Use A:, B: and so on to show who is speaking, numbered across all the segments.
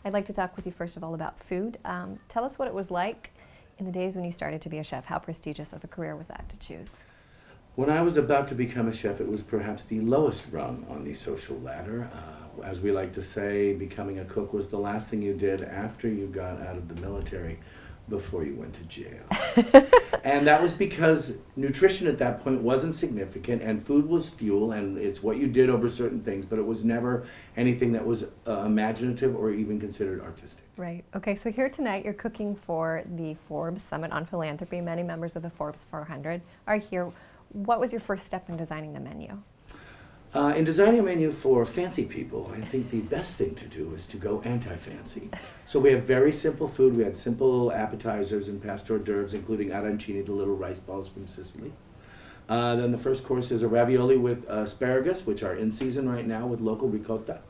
A: I'd like to talk with you first of all about food. Tell us what it was like in the days when you started to be a chef. How prestigious of a career was that to choose?
B: When I was about to become a chef, it was perhaps the lowest rung on the social ladder. As we like to say, becoming a cook was the last thing you did after you got out of the military before you went to jail. And that was because nutrition at that point wasn't significant, and food was fuel, and it's what you did over certain things, but it was never anything that was imaginative or even considered artistic.
A: Right. Okay, so here tonight you're cooking for the Forbes Summit on Philanthropy. Many members of the Forbes 400 are here. What was your first step in designing the menu?
B: In designing a menu for fancy people, I think the best thing to do is to go anti-fancy. So we have very simple food. We had simple appetizers and past hors d'oeuvres, including arancini, the little rice balls from Sicily. Then the first course is a ravioli with asparagus, which are in season right now with local ricotta.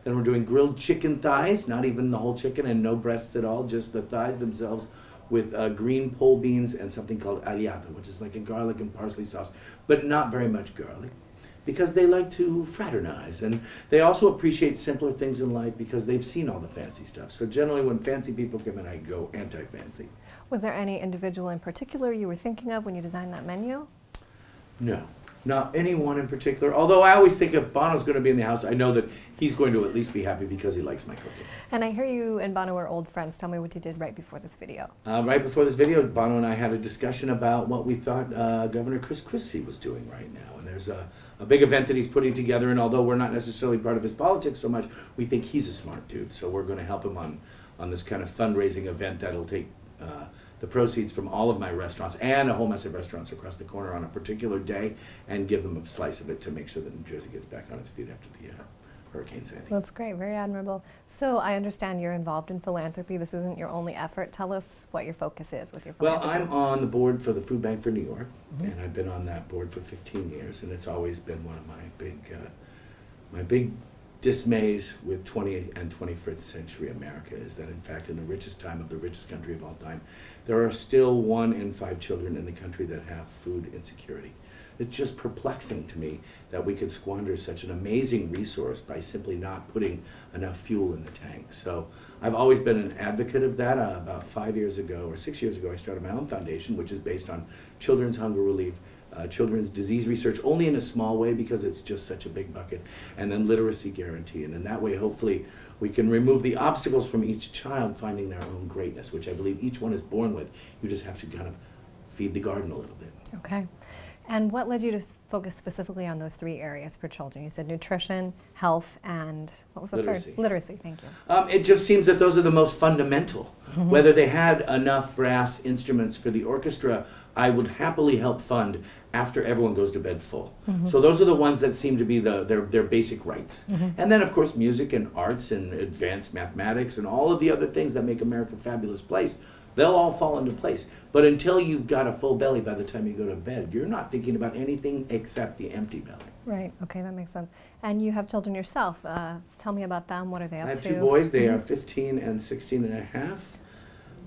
B: Then we're doing grilled chicken thighs, not even the whole chicken and no breasts at all, just the thighs themselves, with green pole beans and something called agliata, which is like a garlic and parsley sauce, but not very much garlic, because they like to fraternize, and they also appreciate simpler things in life because they've seen all the fancy stuff. So generally when fancy people come in, I go anti-fancy.
A: Was there any individual in particular you were thinking of when you designed that menu?
B: No, not anyone in particular, although I always think if Bono's going to be in the house, I know that he's going to at least be happy because he likes my cooking.
A: And I hear you and Bono are old friends. Tell me what you did right before this video.
B: Right before this video, Bono and I had a discussion about what we thought Governor Chris Christie was doing right now. And there's a big event that he's putting together, and although we're not necessarily part of his politics so much, we think he's a smart dude. So we're going to help him on this kind of fundraising event that'll take the proceeds from all of my restaurants and a whole mess of restaurants across the corner on a particular day and give them a slice of it to make sure that New Jersey gets back on its feet after the Hurricane Sandy.
A: That's great, very admirable. So I understand you're involved in philanthropy. This isn't your only effort. Tell us what your focus is with your philanthropy.
B: Well, I'm on the board for the Food Bank for New York, and I've been on that board for 15 years, and it's always been one of my big dismays with 20th and 21st century America is that, in fact, in the richest time of the richest country of all time, there are still 1 in 5 children in the country that have food insecurity. It's just perplexing to me that we could squander such an amazing resource by simply not putting enough fuel in the tank. So I've always been an advocate of that. About 5 years ago or 6 years ago, I started my own foundation, which is based on children's hunger relief, children's disease research, only in a small way because it's just such a big bucket, and then literacy guarantee. And in that way, hopefully, we can remove the obstacles from each child finding their own greatness, which I believe each one is born with. You just have to kind of feed the garden a little bit.
A: Okay. And what led you to focus specifically on those 3 areas for children? You said nutrition, health, and what was the
B: literacy.
A: third? Literacy, thank you.
B: It just seems that those are the most fundamental. Whether they had enough brass instruments for the orchestra, I would happily help fund after everyone goes to bed full. So those are the ones that seem to be their basic rights. And then, of course, music and arts and advanced mathematics and all of the other things that make America a fabulous place, they'll all fall into place. But until you've got a full belly by the time you go to bed, you're not thinking about anything except the empty belly.
A: Right, okay, that makes sense. And you have children yourself. Tell me about them. What are they up to?
B: I have 2 boys. They are 15 and 16 and a half.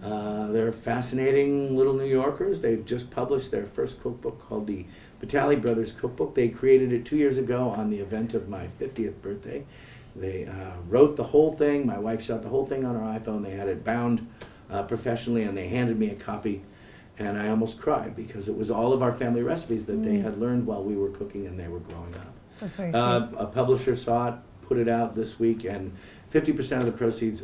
B: They're fascinating little New Yorkers. They've just published their first cookbook called the Batali Brothers Cookbook. They created it 2 years ago on the event of my 50th birthday. They wrote the whole thing. My wife shot the whole thing on her iPhone. They had it bound professionally, and they handed me a copy, and I almost cried because it was all of our family recipes that they had learned while we were cooking and they were growing up.
A: That's very sweet.
B: A publisher saw it, put it out this week, and 50% of the proceeds,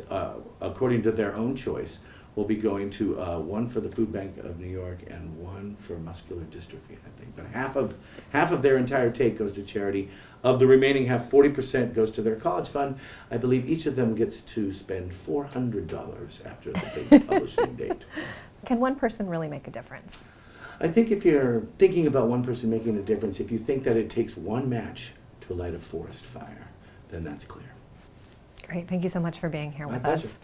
B: according to their own choice, will be going to one for the Food Bank of New York and one for muscular dystrophy, I think. But half of their entire take goes to charity. Of the remaining half, 40% goes to their college fund. I believe each of them gets to spend $400 after the big publishing date.
A: Can one person really make a difference?
B: I think if you're thinking about one person making a difference, if you think that it takes one match to light a forest fire, then that's clear.
A: Great, thank you so much for being here
B: My
A: with
B: pleasure.
A: us.